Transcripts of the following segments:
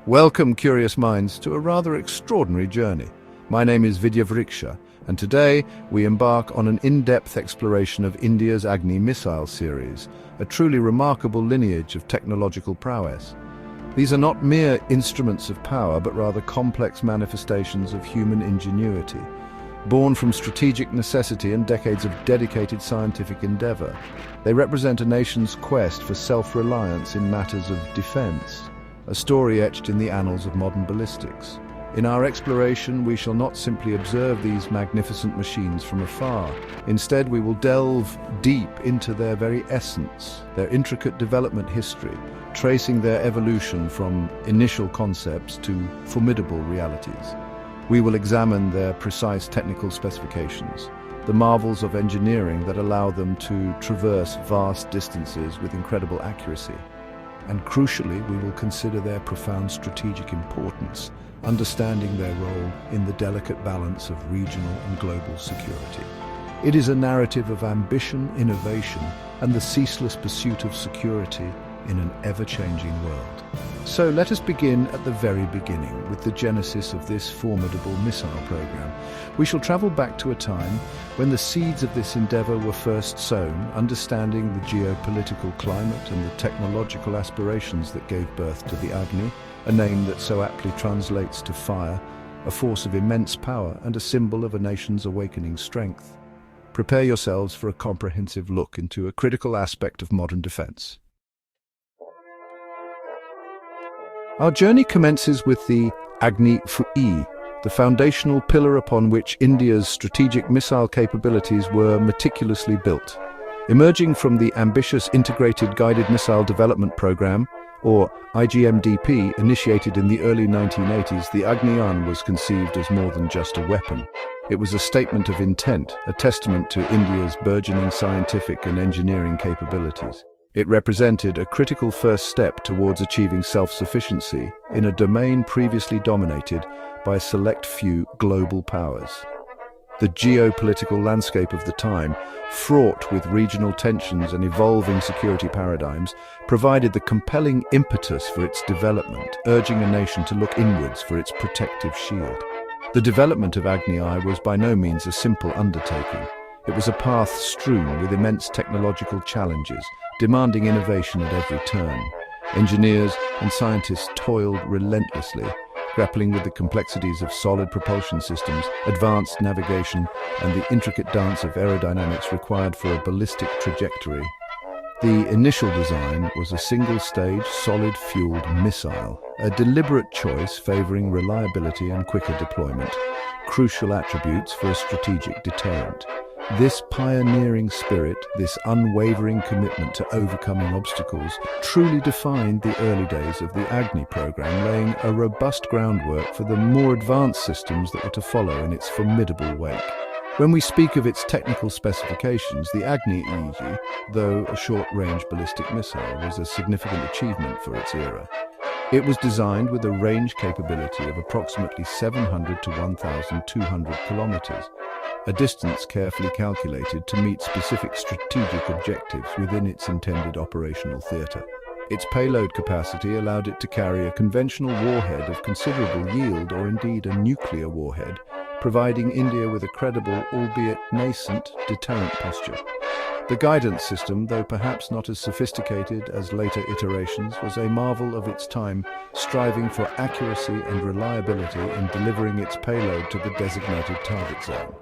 Welcome, curious minds, to a rather extraordinary journey. My name is Vidya Vriksha, and today we embark on an in-depth exploration of India's Agni Missile Series, a truly remarkable lineage of technological prowess. These are not mere instruments of power, but rather complex manifestations of human ingenuity, born from strategic necessity and decades of dedicated scientific endeavor. They represent a nation's quest for self-reliance in matters of defense, a story etched in the annals of modern ballistics. In our exploration, we shall not simply observe these magnificent machines from afar. Instead, we will delve deep into their very essence, their intricate development history, tracing their evolution from initial concepts to formidable realities. We will examine their precise technical specifications, the marvels of engineering that allow them to traverse vast distances with incredible accuracy. And crucially, we will consider their profound strategic importance, understanding their role in the delicate balance of regional and global security. It is a narrative of ambition, innovation, and the ceaseless pursuit of security in an ever-changing world. So let us begin at the very beginning with the genesis of this formidable missile program. We shall travel back to a time when the seeds of this endeavor were first sown, understanding the geopolitical climate and the technological aspirations that gave birth to the Agni, a name that so aptly translates to fire, a force of immense power and a symbol of a nation's awakening strength. Prepare yourselves for a comprehensive look into a critical aspect of modern defense. Our journey commences with the Agni-VI, the foundational pillar upon which India's strategic missile capabilities were meticulously built. Emerging from the ambitious Integrated Guided Missile Development Program, or IGMDP, initiated in the early 1980s, the Agni-I was conceived as more than just a weapon. It was a statement of intent, a testament to India's burgeoning scientific and engineering capabilities. It represented a critical first step towards achieving self-sufficiency in a domain previously dominated by a select few global powers. The geopolitical landscape of the time, fraught with regional tensions and evolving security paradigms, provided the compelling impetus for its development, urging a nation to look inwards for its protective shield. The development of Agni-I was by no means a simple undertaking. It was a path strewn with immense technological challenges, demanding innovation at every turn. Engineers and scientists toiled relentlessly, grappling with the complexities of solid propulsion systems, advanced navigation, and the intricate dance of aerodynamics required for a ballistic trajectory. The initial design was a single-stage, solid-fueled missile, a deliberate choice favoring reliability and quicker deployment, crucial attributes for a strategic deterrent. This pioneering spirit, this unwavering commitment to overcoming obstacles, truly defined the early days of the Agni program, laying a robust groundwork for the more advanced systems that were to follow in its formidable wake. When we speak of its technical specifications, the Agni-I, though a short-range ballistic missile, was a significant achievement for its era. It was designed with a range capability of approximately 700 to 1,200 kilometers, a distance carefully calculated to meet specific strategic objectives within its intended operational theater. Its payload capacity allowed it to carry a conventional warhead of considerable yield, or indeed a nuclear warhead, providing India with a credible, albeit nascent, deterrent posture. The guidance system, though perhaps not as sophisticated as later iterations, was a marvel of its time, striving for accuracy and reliability in delivering its payload to the designated target zone.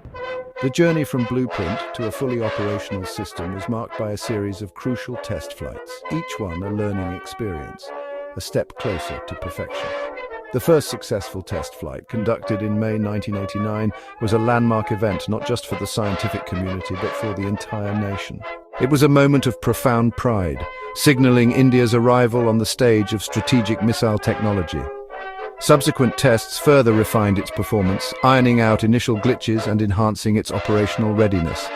The journey from blueprint to a fully operational system was marked by a series of crucial test flights, each one a learning experience, a step closer to perfection. The first successful test flight, conducted in May 1989, was a landmark event not just for the scientific community but for the entire nation. It was a moment of profound pride, signaling India's arrival on the stage of strategic missile technology. Subsequent tests further refined its performance, ironing out initial glitches and enhancing its operational readiness.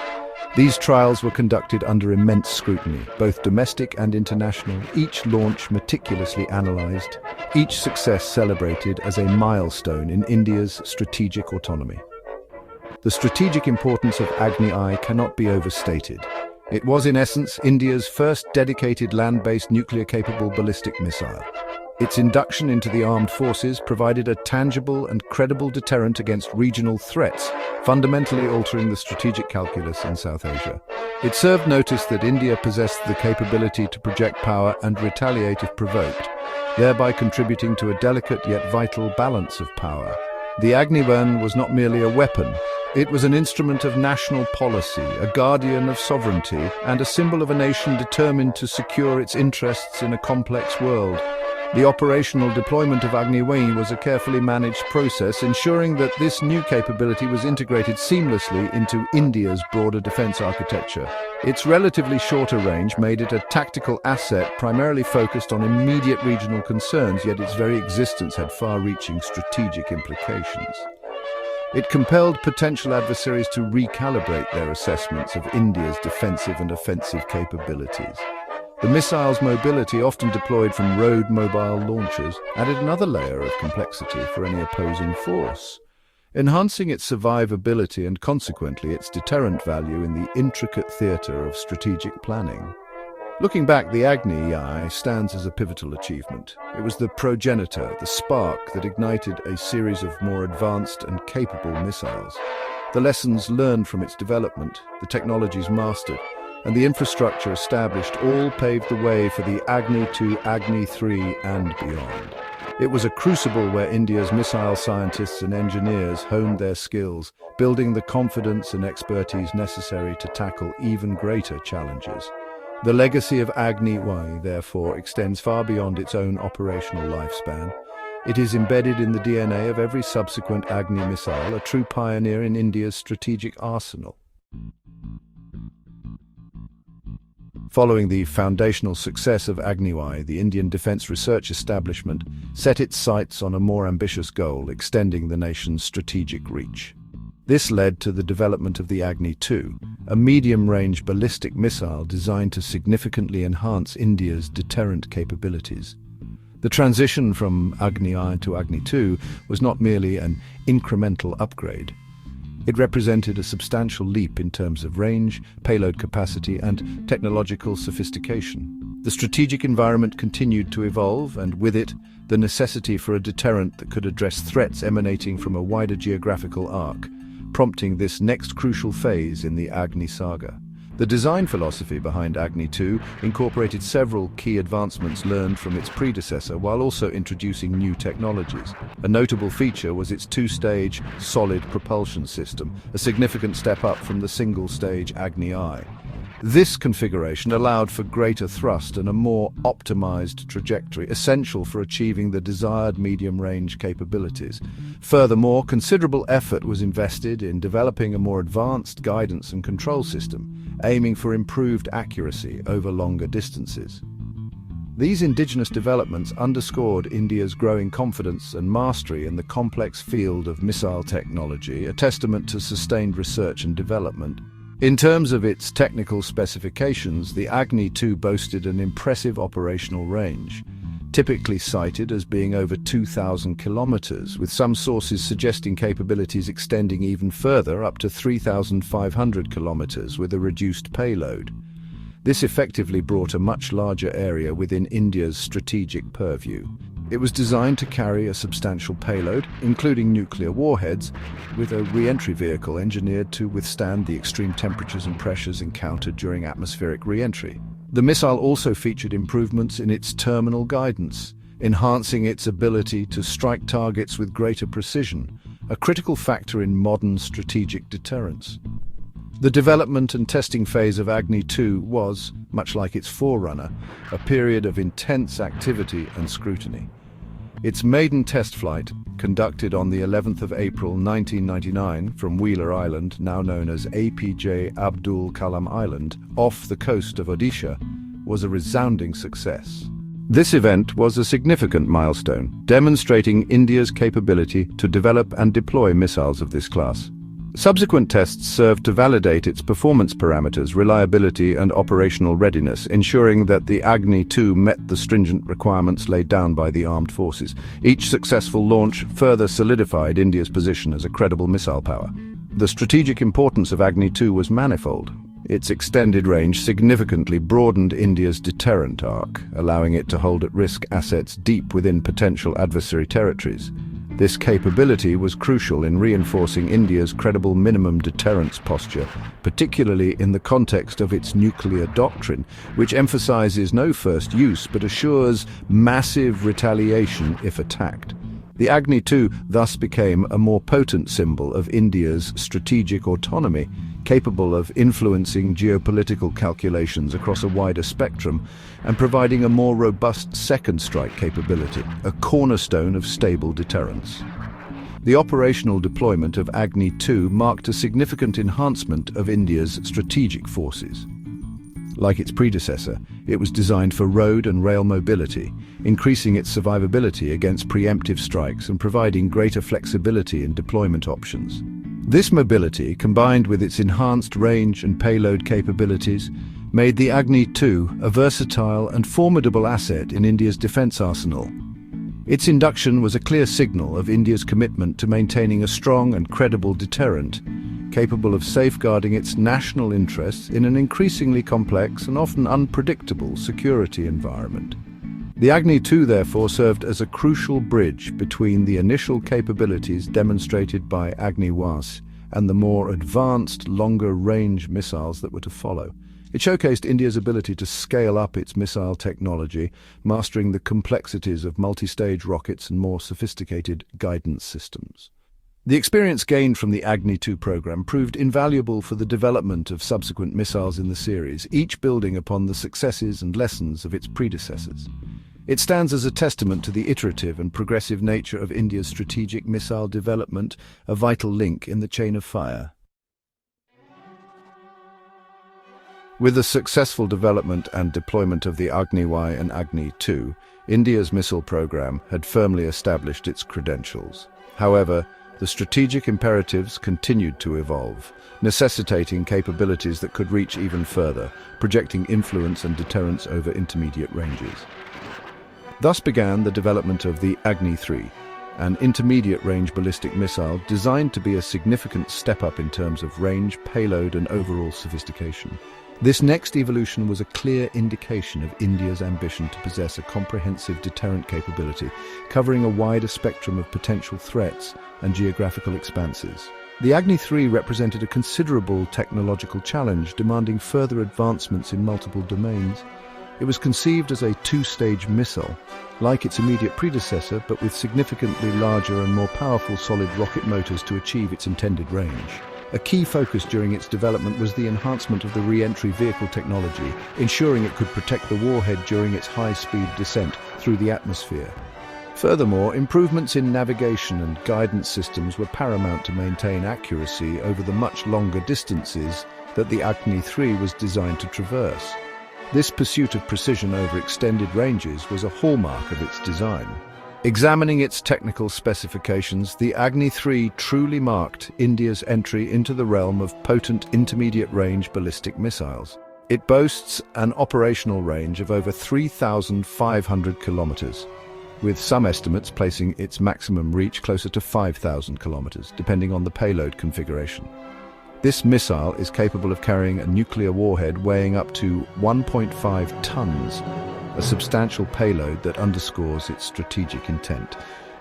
These trials were conducted under immense scrutiny, both domestic and international, each launch meticulously analyzed, each success celebrated as a milestone in India's strategic autonomy. The strategic importance of Agni-I cannot be overstated. It was, in essence, India's first dedicated land-based nuclear-capable ballistic missile. Its induction into the armed forces provided a tangible and credible deterrent against regional threats, fundamentally altering the strategic calculus in South Asia. It served notice that India possessed the capability to project power and retaliate if provoked, thereby contributing to a delicate yet vital balance of power. The Agni-I was not merely a weapon. It was an instrument of national policy, a guardian of sovereignty, and a symbol of a nation determined to secure its interests in a complex world. The operational deployment of Agni-I was a carefully managed process, ensuring that this new capability was integrated seamlessly into India's broader defense architecture. Its relatively shorter range made it a tactical asset primarily focused on immediate regional concerns, yet its very existence had far-reaching strategic implications. It compelled potential adversaries to recalibrate their assessments of India's defensive and offensive capabilities. The missile's mobility, often deployed from road mobile launchers, added another layer of complexity for any opposing force, enhancing its survivability and consequently its deterrent value in the intricate theatre of strategic planning. Looking back, the Agni-I stands as a pivotal achievement. It was the progenitor, the spark that ignited a series of more advanced and capable missiles. The lessons learned from its development, the technologies mastered, and the infrastructure established all paved the way for the Agni-II, Agni-III, and beyond. It was a crucible where India's missile scientists and engineers honed their skills, building the confidence and expertise necessary to tackle even greater challenges. The legacy of Agni-I, therefore, extends far beyond its own operational lifespan. It is embedded in the DNA of every subsequent Agni missile, a true pioneer in India's strategic arsenal. Following the foundational success of Agni-I, the Indian Defence Research Establishment set its sights on a more ambitious goal, extending the nation's strategic reach. This led to the development of the Agni-II, a medium-range ballistic missile designed to significantly enhance India's deterrent capabilities. The transition from Agni-I to Agni-II was not merely an incremental upgrade. It represented a substantial leap in terms of range, payload capacity, and technological sophistication. The strategic environment continued to evolve, and with it, the necessity for a deterrent that could address threats emanating from a wider geographical arc, prompting this next crucial phase in the Agni saga. The design philosophy behind Agni-II incorporated several key advancements learned from its predecessor while also introducing new technologies. A notable feature was its two-stage, solid propulsion system, a significant step up from the single-stage Agni-I. This configuration allowed for greater thrust and a more optimized trajectory, essential for achieving the desired medium-range capabilities. Furthermore, considerable effort was invested in developing a more advanced guidance and control system, aiming for improved accuracy over longer distances. These indigenous developments underscored India's growing confidence and mastery in the complex field of missile technology, a testament to sustained research and development. In terms of its technical specifications, the Agni-II boasted an impressive operational range, typically cited as being over 2,000 kilometers, with some sources suggesting capabilities extending even further, up to 3,500 kilometers, with a reduced payload. This effectively brought a much larger area within India's strategic purview. It was designed to carry a substantial payload, including nuclear warheads, with a re-entry vehicle engineered to withstand the extreme temperatures and pressures encountered during atmospheric re-entry. The missile also featured improvements in its terminal guidance, enhancing its ability to strike targets with greater precision, a critical factor in modern strategic deterrence. The development and testing phase of Agni-II was, much like its forerunner, a period of intense activity and scrutiny. Its maiden test flight, conducted on the 11th of April 1999 from Wheeler Island, now known as APJ Abdul Kalam Island, off the coast of Odisha, was a resounding success. This event was a significant milestone, demonstrating India's capability to develop and deploy missiles of this class. Subsequent tests served to validate its performance parameters, reliability, and operational readiness, ensuring that the Agni-II met the stringent requirements laid down by the armed forces. Each successful launch further solidified India's position as a credible missile power. The strategic importance of Agni-II was manifold. Its extended range significantly broadened India's deterrent arc, allowing it to hold at-risk assets deep within potential adversary territories. This capability was crucial in reinforcing India's credible minimum deterrence posture, particularly in the context of its nuclear doctrine, which emphasizes no first use but assures massive retaliation if attacked. The Agni-II thus became a more potent symbol of India's strategic autonomy, capable of influencing geopolitical calculations across a wider spectrum and providing a more robust second strike capability, a cornerstone of stable deterrence. The operational deployment of Agni-II marked a significant enhancement of India's strategic forces. Like its predecessor, it was designed for road and rail mobility, increasing its survivability against preemptive strikes and providing greater flexibility in deployment options. This mobility, combined with its enhanced range and payload capabilities, made the Agni-II a versatile and formidable asset in India's defense arsenal. Its induction was a clear signal of India's commitment to maintaining a strong and credible deterrent, capable of safeguarding its national interests in an increasingly complex and often unpredictable security environment. The Agni-II therefore served as a crucial bridge between the initial capabilities demonstrated by Agni-VI and the more advanced, longer-range missiles that were to follow. It showcased India's ability to scale up its missile technology, mastering the complexities of multi-stage rockets and more sophisticated guidance systems. The experience gained from the Agni-II program proved invaluable for the development of subsequent missiles in the series, each building upon the successes and lessons of its predecessors. It stands as a testament to the iterative and progressive nature of India's strategic missile development, a vital link in the chain of fire. With the successful development and deployment of the Agni-I and Agni-II, India's missile program had firmly established its credentials. However, the strategic imperatives continued to evolve, necessitating capabilities that could reach even further, projecting influence and deterrence over intermediate ranges. Thus began the development of the Agni-III, an intermediate-range ballistic missile designed to be a significant step-up in terms of range, payload, and overall sophistication. This next evolution was a clear indication of India's ambition to possess a comprehensive deterrent capability, covering a wider spectrum of potential threats and geographical expanses. The Agni-III represented a considerable technological challenge, demanding further advancements in multiple domains. It was conceived as a two-stage missile, like its immediate predecessor, but with significantly larger and more powerful solid rocket motors to achieve its intended range. A key focus during its development was the enhancement of the re-entry vehicle technology, ensuring it could protect the warhead during its high-speed descent through the atmosphere. Furthermore, improvements in navigation and guidance systems were paramount to maintain accuracy over the much longer distances that the Agni-III was designed to traverse. This pursuit of precision over extended ranges was a hallmark of its design. Examining its technical specifications, the Agni-III truly marked India's entry into the realm of potent intermediate-range ballistic missiles. It boasts an operational range of over 3,500 kilometers, with some estimates placing its maximum reach closer to 5,000 kilometers, depending on the payload configuration. This missile is capable of carrying a nuclear warhead weighing up to 1.5 tons, a substantial payload that underscores its strategic intent.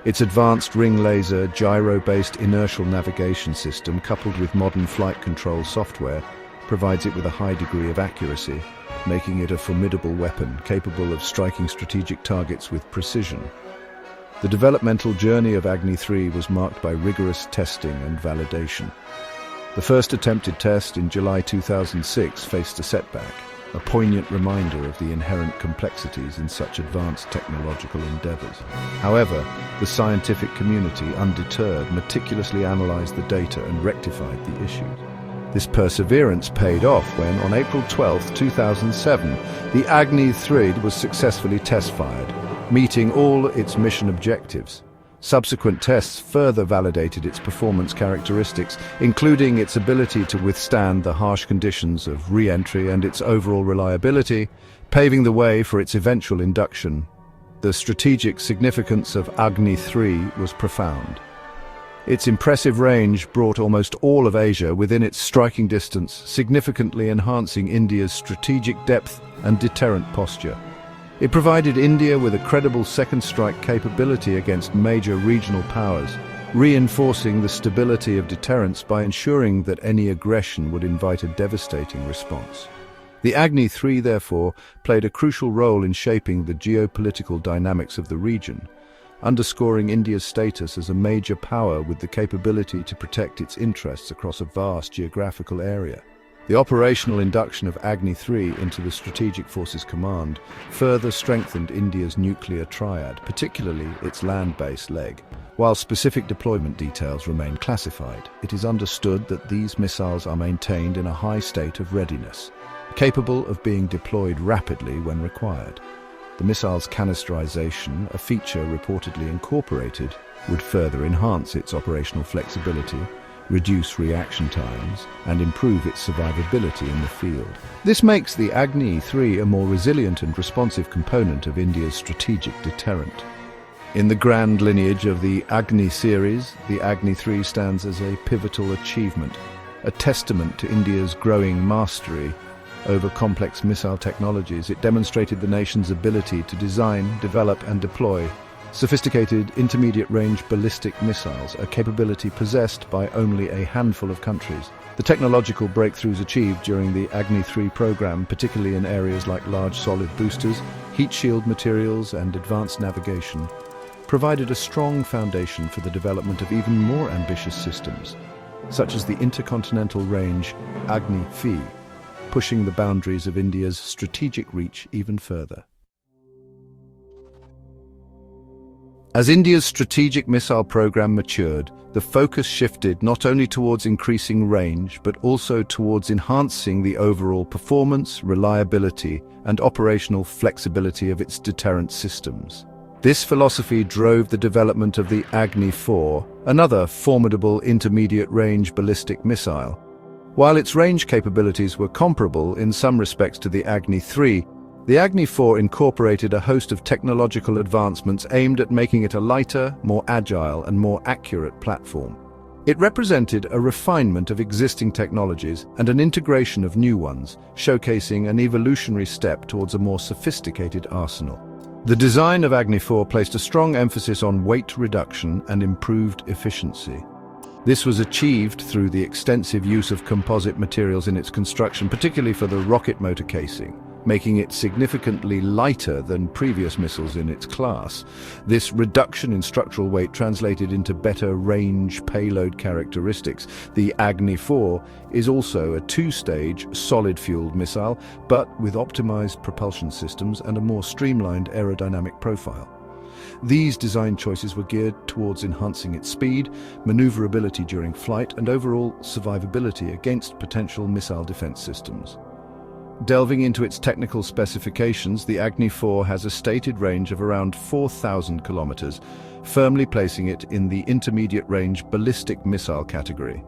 Its advanced ring laser, gyro-based inertial navigation system, coupled with modern flight control software, provides it with a high degree of accuracy, making it a formidable weapon capable of striking strategic targets with precision. The developmental journey of Agni-III was marked by rigorous testing and validation. The first attempted test in July 2006 faced a setback, a poignant reminder of the inherent complexities in such advanced technological endeavors. However, the scientific community, undeterred, meticulously analyzed the data and rectified the issues. This perseverance paid off when, on April 12, 2007, the Agni-III was successfully test-fired, meeting all its mission objectives. Subsequent tests further validated its performance characteristics, including its ability to withstand the harsh conditions of re-entry and its overall reliability, paving the way for its eventual induction. The strategic significance of Agni-III was profound. Its impressive range brought almost all of Asia within its striking distance, significantly enhancing India's strategic depth and deterrent posture. It provided India with a credible second strike capability against major regional powers, reinforcing the stability of deterrence by ensuring that any aggression would invite a devastating response. The Agni-III, therefore, played a crucial role in shaping the geopolitical dynamics of the region, underscoring India's status as a major power with the capability to protect its interests across a vast geographical area. The operational induction of Agni-III into the Strategic Forces Command further strengthened India's nuclear triad, particularly its land-based leg. While specific deployment details remain classified, it is understood that these missiles are maintained in a high state of readiness, capable of being deployed rapidly when required. The missile's canisterization, a feature reportedly incorporated, would further enhance its operational flexibility, reduce reaction times, and improve its survivability in the field. This makes the Agni-III a more resilient and responsive component of India's strategic deterrent. In the grand lineage of the Agni series, the Agni-III stands as a pivotal achievement, a testament to India's growing mastery over complex missile technologies. It demonstrated the nation's ability to design, develop, and deploy sophisticated intermediate-range ballistic missiles, a capability possessed by only a handful of countries. The technological breakthroughs achieved during the Agni-III program, particularly in areas like large solid boosters, heat shield materials, and advanced navigation, provided a strong foundation for the development of even more ambitious systems, such as the Intercontinental range Agni-VI, pushing the boundaries of India's strategic reach even further. As India's strategic missile program matured, the focus shifted not only towards increasing range, but also towards enhancing the overall performance, reliability, and operational flexibility of its deterrent systems. This philosophy drove the development of the Agni-IV, another formidable intermediate-range ballistic missile. While its range capabilities were comparable in some respects to the Agni-III, the Agni-IV incorporated a host of technological advancements aimed at making it a lighter, more agile, and more accurate platform. It represented a refinement of existing technologies and an integration of new ones, showcasing an evolutionary step towards a more sophisticated arsenal. The design of Agni-IV placed a strong emphasis on weight reduction and improved efficiency. This was achieved through the extensive use of composite materials in its construction, particularly for the rocket motor casing, making it significantly lighter than previous missiles in its class. This reduction in structural weight translated into better range payload characteristics. The Agni-IV is also a two-stage, solid-fueled missile, but with optimized propulsion systems and a more streamlined aerodynamic profile. These design choices were geared towards enhancing its speed, maneuverability during flight, and overall survivability against potential missile defense systems. Delving into its technical specifications, the Agni-IV has a stated range of around 4,000 kilometers, firmly placing it in the intermediate-range ballistic missile category.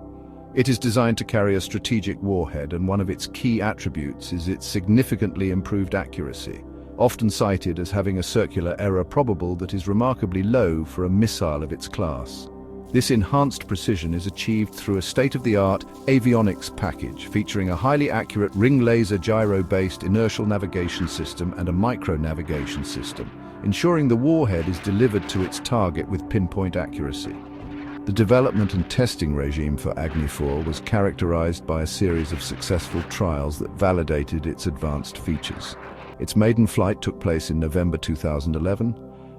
It is designed to carry a strategic warhead, and one of its key attributes is its significantly improved accuracy, often cited as having a circular error probable that is remarkably low for a missile of its class. This enhanced precision is achieved through a state-of-the-art avionics package featuring a highly accurate ring laser gyro-based inertial navigation system and a micro-navigation system, ensuring the warhead is delivered to its target with pinpoint accuracy. The development and testing regime for Agni-IV was characterized by a series of successful trials that validated its advanced features. Its maiden flight took place in November 2011,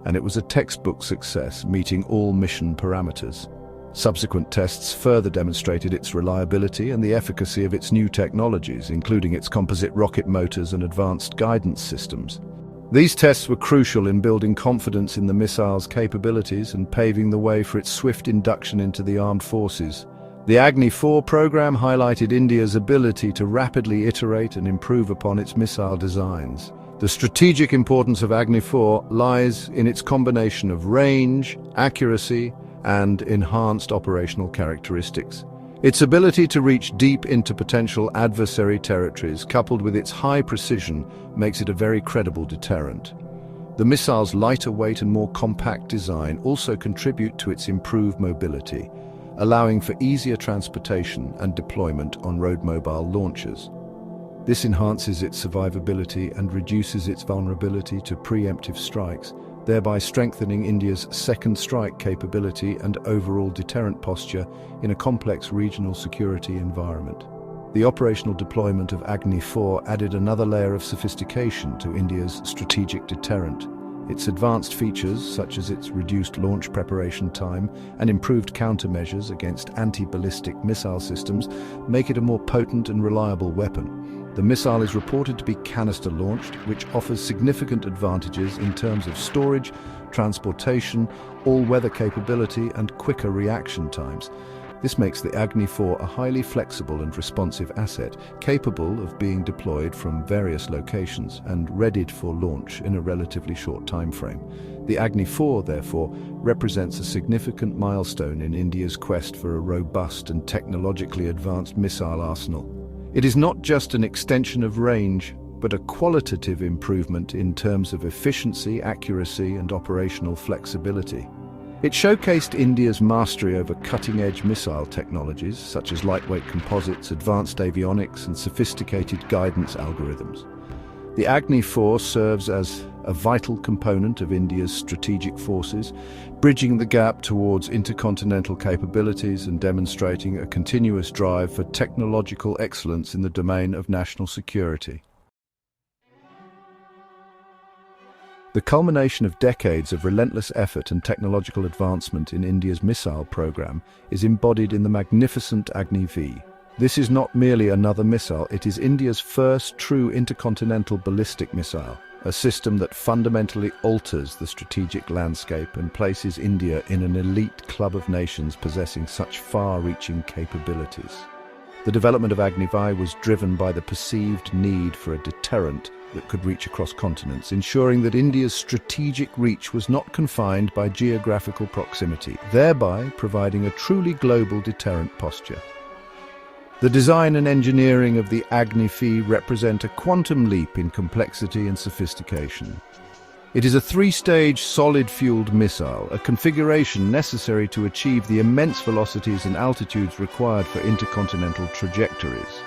and it was a textbook success, meeting all mission parameters. Subsequent tests further demonstrated its reliability and the efficacy of its new technologies, including its composite rocket motors and advanced guidance systems. These tests were crucial in building confidence in the missile's capabilities and paving the way for its swift induction into the armed forces. The Agni-IV program highlighted India's ability to rapidly iterate and improve upon its missile designs. The strategic importance of Agni-IV lies in its combination of range, accuracy, and enhanced operational characteristics. Its ability to reach deep into potential adversary territories, coupled with its high precision, makes it a very credible deterrent. The missile's lighter weight and more compact design also contribute to its improved mobility, allowing for easier transportation and deployment on road mobile launchers. This enhances its survivability and reduces its vulnerability to preemptive strikes, thereby strengthening India's second strike capability and overall deterrent posture in a complex regional security environment. The operational deployment of Agni-IV added another layer of sophistication to India's strategic deterrent. Its advanced features, such as its reduced launch preparation time and improved countermeasures against anti-ballistic missile systems, make it a more potent and reliable weapon. The missile is reported to be canister-launched, which offers significant advantages in terms of storage, transportation, all-weather capability, and quicker reaction times. This makes the Agni-IV a highly flexible and responsive asset, capable of being deployed from various locations and readied for launch in a relatively short time frame. The Agni-IV, therefore, represents a significant milestone in India's quest for a robust and technologically advanced missile arsenal. It is not just an extension of range, but a qualitative improvement in terms of efficiency, accuracy, and operational flexibility. It showcased India's mastery over cutting-edge missile technologies, such as lightweight composites, advanced avionics, and sophisticated guidance algorithms. The Agni-IV serves as a vital component of India's strategic forces, bridging the gap towards intercontinental capabilities and demonstrating a continuous drive for technological excellence in the domain of national security. The culmination of decades of relentless effort and technological advancement in India's missile program is embodied in the magnificent Agni-VI. This is not merely another missile, it is India's first true intercontinental ballistic missile, a system that fundamentally alters the strategic landscape and places India in an elite club of nations possessing such far-reaching capabilities. The development of Agni-VI was driven by the perceived need for a deterrent that could reach across continents, ensuring that India's strategic reach was not confined by geographical proximity, thereby providing a truly global deterrent posture. The design and engineering of the Agni-VI represent a quantum leap in complexity and sophistication. It is a three-stage solid-fueled missile, a configuration necessary to achieve the immense velocities and altitudes required for intercontinental trajectories.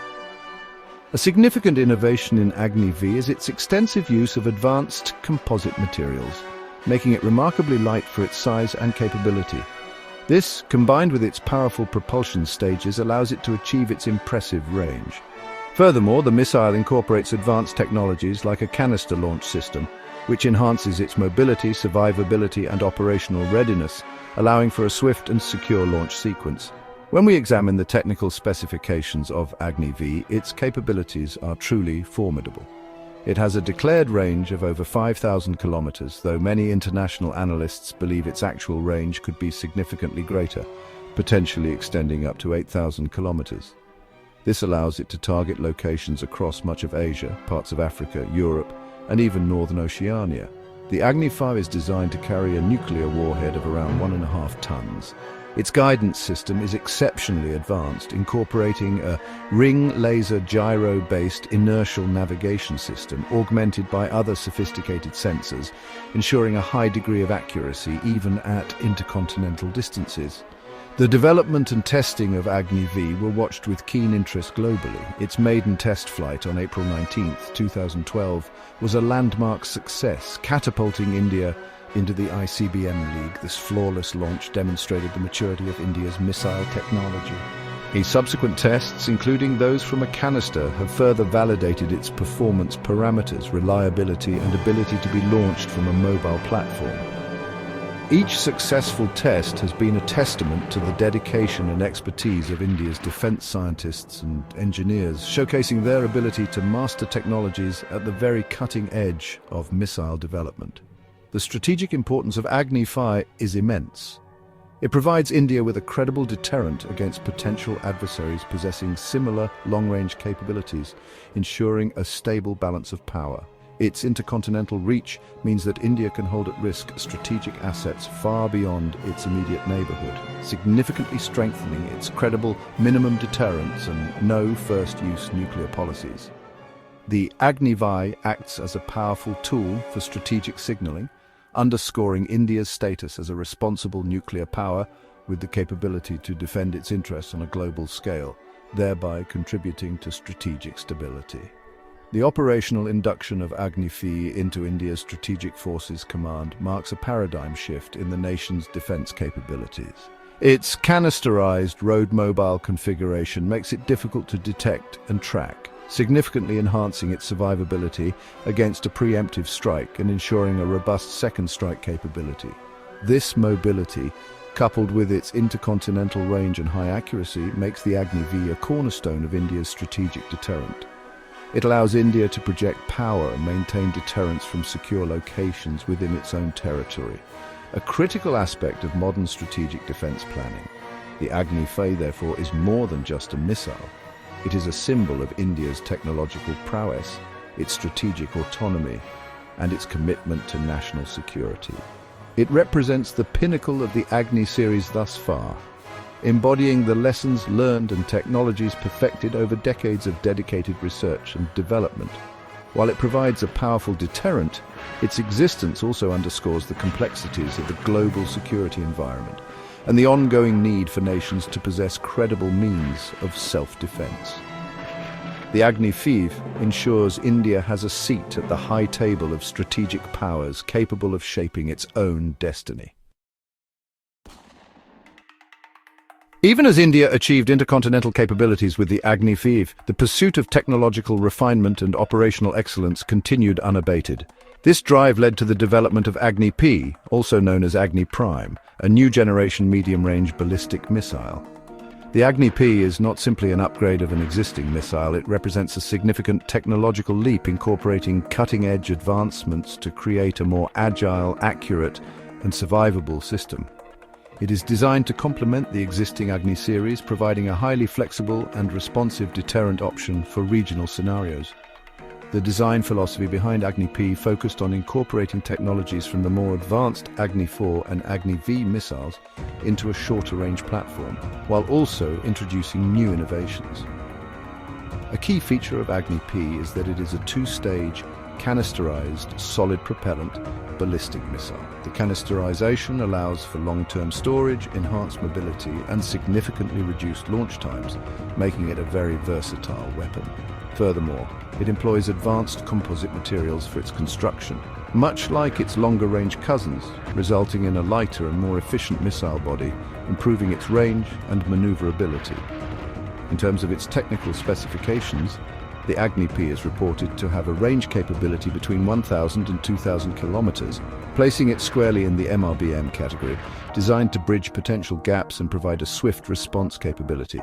A significant innovation in Agni-VI is its extensive use of advanced composite materials, making it remarkably light for its size and capability. This, combined with its powerful propulsion stages, allows it to achieve its impressive range. Furthermore, the missile incorporates advanced technologies like a canister launch system, which enhances its mobility, survivability, and operational readiness, allowing for a swift and secure launch sequence. When we examine the technical specifications of Agni-VI, its capabilities are truly formidable. It has a declared range of over 5,000 kilometers, though many international analysts believe its actual range could be significantly greater, potentially extending up to 8,000 kilometers. This allows it to target locations across much of Asia, parts of Africa, Europe, and even northern Oceania. The Agni-V is designed to carry a nuclear warhead of around 1.5 tons. Its guidance system is exceptionally advanced, incorporating a ring laser gyro-based inertial navigation system augmented by other sophisticated sensors, ensuring a high degree of accuracy even at intercontinental distances. The development and testing of Agni-VI were watched with keen interest globally. Its maiden test flight on April 19, 2012, was a landmark success, catapulting India into the ICBM League. This flawless launch demonstrated the maturity of India's missile technology. Its subsequent tests, including those from a canister, have further validated its performance parameters, reliability, and ability to be launched from a mobile platform. Each successful test has been a testament to the dedication and expertise of India's defense scientists and engineers, showcasing their ability to master technologies at the very cutting edge of missile development. The strategic importance of Agni-VI is immense. It provides India with a credible deterrent against potential adversaries possessing similar long-range capabilities, ensuring a stable balance of power. Its intercontinental reach means that India can hold at risk strategic assets far beyond its immediate neighborhood, significantly strengthening its credible minimum deterrence and no first-use nuclear policies. The Agni-VI acts as a powerful tool for strategic signaling, underscoring India's status as a responsible nuclear power with the capability to defend its interests on a global scale, thereby contributing to strategic stability. The operational induction of Agni-VI into India's Strategic Forces Command marks a paradigm shift in the nation's defense capabilities. Its canisterized road-mobile configuration makes it difficult to detect and track, significantly enhancing its survivability against a preemptive strike and ensuring a robust second strike capability. This mobility, coupled with its intercontinental range and high accuracy, makes the Agni-VI a cornerstone of India's strategic deterrent. It allows India to project power and maintain deterrence from secure locations within its own territory, a critical aspect of modern strategic defense planning. The Agni-VI, therefore, is more than just a missile. It is a symbol of India's technological prowess, its strategic autonomy, and its commitment to national security. It represents the pinnacle of the Agni series thus far, embodying the lessons learned and technologies perfected over decades of dedicated research and development. While it provides a powerful deterrent, its existence also underscores the complexities of the global security environment and the ongoing need for nations to possess credible means of self-defense. The Agni-VI ensures India has a seat at the high table of strategic powers capable of shaping its own destiny. Even as India achieved intercontinental capabilities with the Agni-VI, the pursuit of technological refinement and operational excellence continued unabated. This drive led to the development of Agni-P, also known as Agni-Prime, a new generation medium-range ballistic missile. The Agni-P is not simply an upgrade of an existing missile, it represents a significant technological leap incorporating cutting-edge advancements to create a more agile, accurate, and survivable system. It is designed to complement the existing Agni series, providing a highly flexible and responsive deterrent option for regional scenarios. The design philosophy behind Agni-P focused on incorporating technologies from the more advanced Agni-IV and Agni-V missiles into a shorter-range platform, while also introducing new innovations. A key feature of Agni-P is that it is a two-stage, canisterized, solid propellant ballistic missile. The canisterization allows for long-term storage, enhanced mobility, and significantly reduced launch times, making it a very versatile weapon. Furthermore, it employs advanced composite materials for its construction, much like its longer-range cousins, resulting in a lighter and more efficient missile body, improving its range and maneuverability. In terms of its technical specifications, the Agni-P is reported to have a range capability between 1,000 and 2,000 kilometers, placing it squarely in the MRBM category, designed to bridge potential gaps and provide a swift response capability.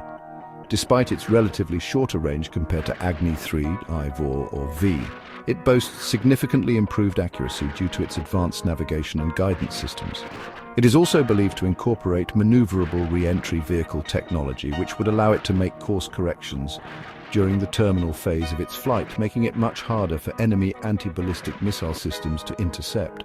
Despite its relatively shorter range compared to Agni-III, I-IV, or V, it boasts significantly improved accuracy due to its advanced navigation and guidance systems. It is also believed to incorporate maneuverable re-entry vehicle technology, which would allow it to make course corrections during the terminal phase of its flight, making it much harder for enemy anti-ballistic missile systems to intercept.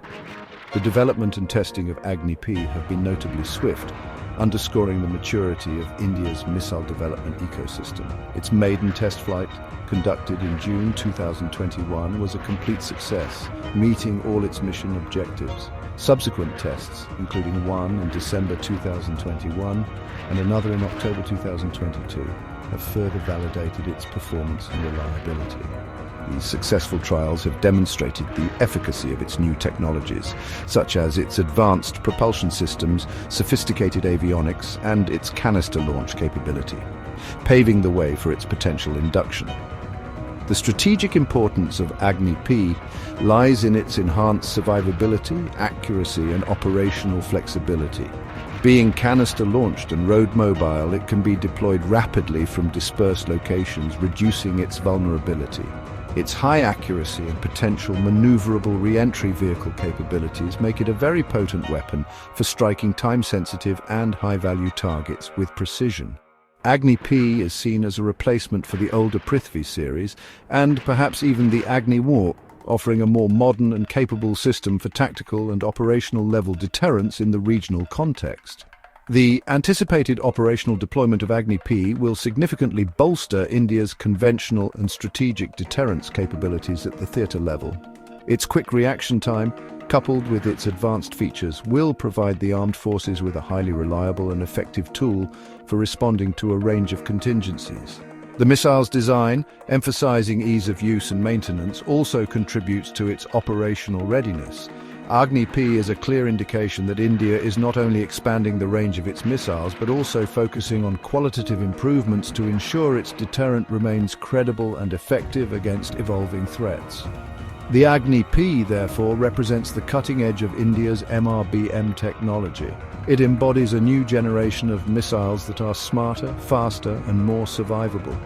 The development and testing of Agni-P have been notably swift, underscoring the maturity of India's missile development ecosystem. Its maiden test flight, conducted in June 2021, was a complete success, meeting all its mission objectives. Subsequent tests, including one in December 2021 and another in October 2022, have further validated its performance and reliability. These successful trials have demonstrated the efficacy of its new technologies, such as its advanced propulsion systems, sophisticated avionics, and its canister launch capability, paving the way for its potential induction. The strategic importance of Agni-P lies in its enhanced survivability, accuracy, and operational flexibility. Being canister-launched and road-mobile, it can be deployed rapidly from dispersed locations, reducing its vulnerability. Its high accuracy and potential maneuverable re-entry vehicle capabilities make it a very potent weapon for striking time-sensitive and high-value targets with precision. Agni-P is seen as a replacement for the older Prithvi series, and perhaps even the Agni-I, offering a more modern and capable system for tactical and operational level deterrence in the regional context. The anticipated operational deployment of Agni-P will significantly bolster India's conventional and strategic deterrence capabilities at the theatre level. Its quick reaction time, coupled with its advanced features, will provide the armed forces with a highly reliable and effective tool for responding to a range of contingencies. The missile's design, emphasizing ease of use and maintenance, also contributes to its operational readiness. Agni-I is a clear indication that India is not only expanding the range of its missiles, but also focusing on qualitative improvements to ensure its deterrent remains credible and effective against evolving threats. The Agni-I, therefore, represents the cutting edge of India's MRBM technology. It embodies a new generation of missiles that are smarter, faster, and more survivable.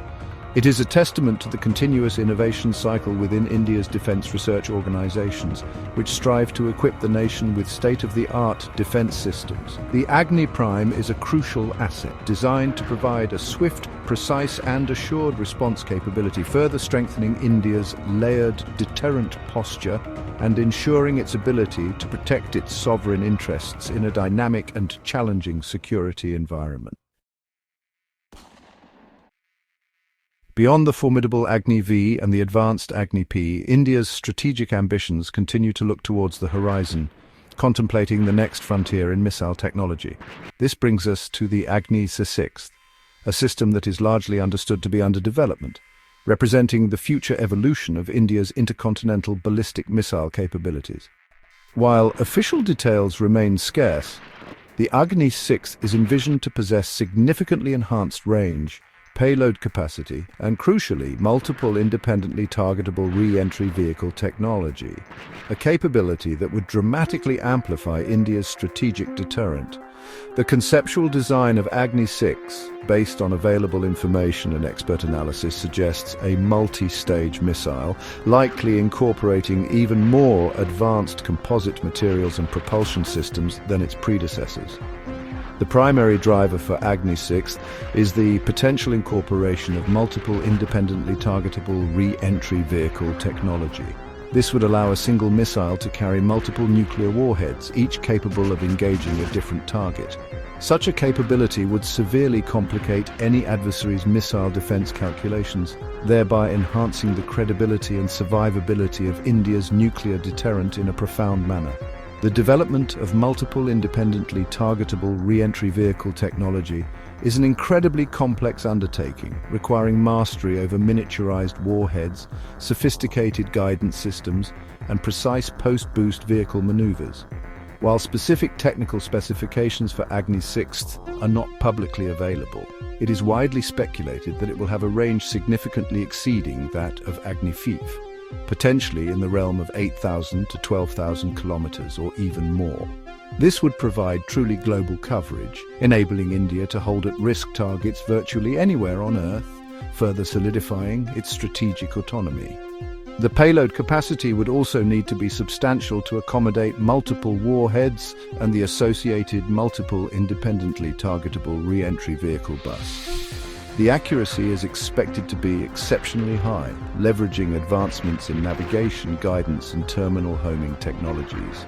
It is a testament to the continuous innovation cycle within India's defense research organizations, which strive to equip the nation with state-of-the-art defense systems. The Agni Prime is a crucial asset designed to provide a swift, precise, and assured response capability, further strengthening India's layered deterrent posture and ensuring its ability to protect its sovereign interests in a dynamic and challenging security environment. Beyond the formidable Agni-VI and the advanced Agni-I, India's strategic ambitions continue to look towards the horizon, contemplating the next frontier in missile technology. This brings us to the Agni-VI, a system that is largely understood to be under development, representing the future evolution of India's intercontinental ballistic missile capabilities. While official details remain scarce, the Agni-VI is envisioned to possess significantly enhanced range, payload capacity, and crucially, multiple independently targetable re-entry vehicle technology, a capability that would dramatically amplify India's strategic deterrent. The conceptual design of Agni-VI, based on available information and expert analysis, suggests a multi-stage missile, likely incorporating even more advanced composite materials and propulsion systems than its predecessors. The primary driver for Agni-VI is the potential incorporation of multiple independently targetable re-entry vehicle technology. This would allow a single missile to carry multiple nuclear warheads, each capable of engaging a different target. Such a capability would severely complicate any adversary's missile defense calculations, thereby enhancing the credibility and survivability of India's nuclear deterrent in a profound manner. The development of multiple independently targetable re-entry vehicle technology is an incredibly complex undertaking, requiring mastery over miniaturized warheads, sophisticated guidance systems, and precise post-boost vehicle maneuvers. While specific technical specifications for Agni-VI are not publicly available, it is widely speculated that it will have a range significantly exceeding that of Agni-V, potentially in the realm of 8,000 to 12,000 kilometers or even more. This would provide truly global coverage, enabling India to hold at-risk targets virtually anywhere on Earth, further solidifying its strategic autonomy. The payload capacity would also need to be substantial to accommodate multiple warheads and the associated multiple independently targetable re-entry vehicle bus. The accuracy is expected to be exceptionally high, leveraging advancements in navigation, guidance, and terminal homing technologies.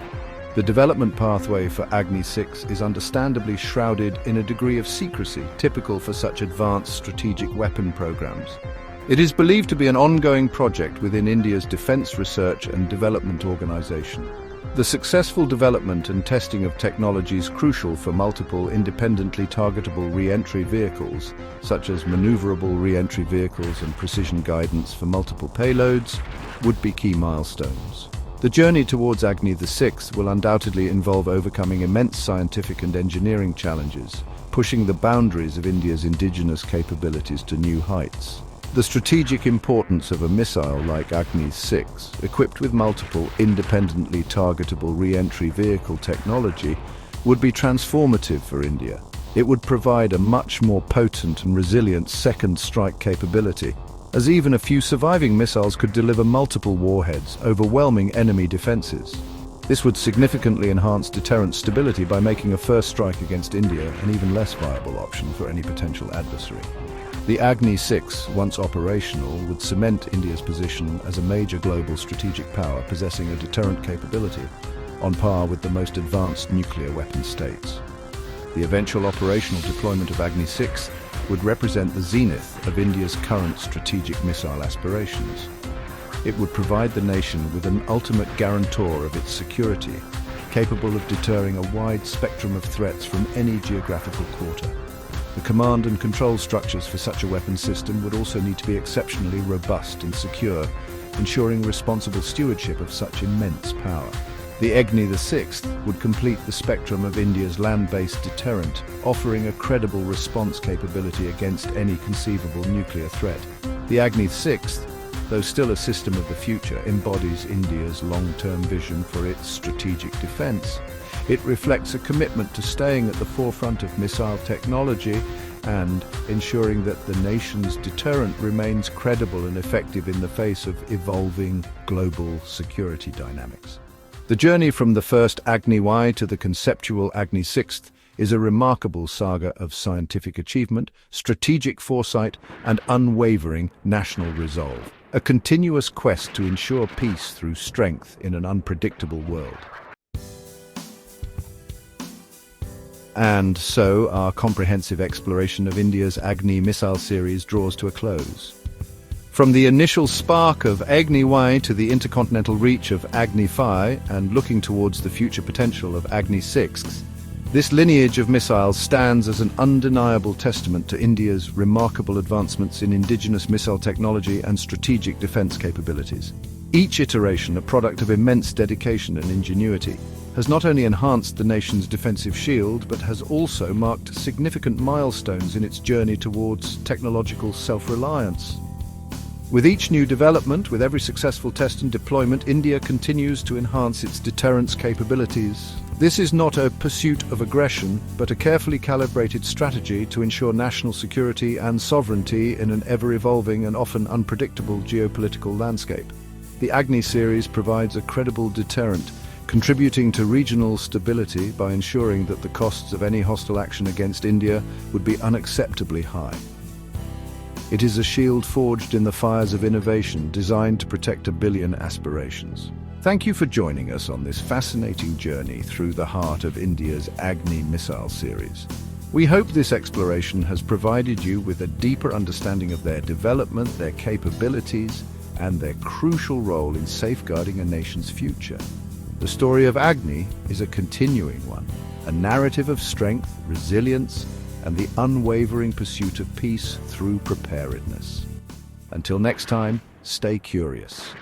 The development pathway for Agni-VI is understandably shrouded in a degree of secrecy typical for such advanced strategic weapon programs. It is believed to be an ongoing project within India's Defense Research and Development Organization. The successful development and testing of technologies crucial for multiple independently targetable re-entry vehicles, such as maneuverable re-entry vehicles and precision guidance for multiple payloads, would be key milestones. The journey towards Agni-VI will undoubtedly involve overcoming immense scientific and engineering challenges, pushing the boundaries of India's indigenous capabilities to new heights. The strategic importance of a missile like Agni-VI, equipped with multiple independently targetable re-entry vehicle technology, would be transformative for India. It would provide a much more potent and resilient second strike capability, as even a few surviving missiles could deliver multiple warheads, overwhelming enemy defenses. This would significantly enhance deterrent stability by making a first strike against India an even less viable option for any potential adversary. The Agni-VI, once operational, would cement India's position as a major global strategic power possessing a deterrent capability on par with the most advanced nuclear weapon states. The eventual operational deployment of Agni-VI would represent the zenith of India's current strategic missile aspirations. It would provide the nation with an ultimate guarantor of its security, capable of deterring a wide spectrum of threats from any geographical quarter. The command and control structures for such a weapon system would also need to be exceptionally robust and secure, ensuring responsible stewardship of such immense power. The Agni-VI would complete the spectrum of India's land-based deterrent, offering a credible response capability against any conceivable nuclear threat. The Agni-VI, though still a system of the future, embodies India's long-term vision for its strategic defense. It reflects a commitment to staying at the forefront of missile technology and ensuring that the nation's deterrent remains credible and effective in the face of evolving global security dynamics. The journey from the first Agni-I to the conceptual Agni-VI is a remarkable saga of scientific achievement, strategic foresight, and unwavering national resolve. A continuous quest to ensure peace through strength in an unpredictable world. And so, our comprehensive exploration of India's Agni Missile Series draws to a close. From the initial spark of Agni-I to the intercontinental reach of Agni-VI and looking towards the future potential of Agni-VI, this lineage of missiles stands as an undeniable testament to India's remarkable advancements in indigenous missile technology and strategic defense capabilities. Each iteration, a product of immense dedication and ingenuity, has not only enhanced the nation's defensive shield, but has also marked significant milestones in its journey towards technological self-reliance. With each new development, with every successful test and deployment, India continues to enhance its deterrence capabilities. This is not a pursuit of aggression, but a carefully calibrated strategy to ensure national security and sovereignty in an ever-evolving and often unpredictable geopolitical landscape. The Agni series provides a credible deterrent, contributing to regional stability by ensuring that the costs of any hostile action against India would be unacceptably high. It is a shield forged in the fires of innovation, designed to protect a billion aspirations. Thank you for joining us on this fascinating journey through the heart of India's Agni Missile Series. We hope this exploration has provided you with a deeper understanding of their development, their capabilities, and their crucial role in safeguarding a nation's future. The story of Agni is a continuing one, a narrative of strength, resilience, and the unwavering pursuit of peace through preparedness. Until next time, stay curious.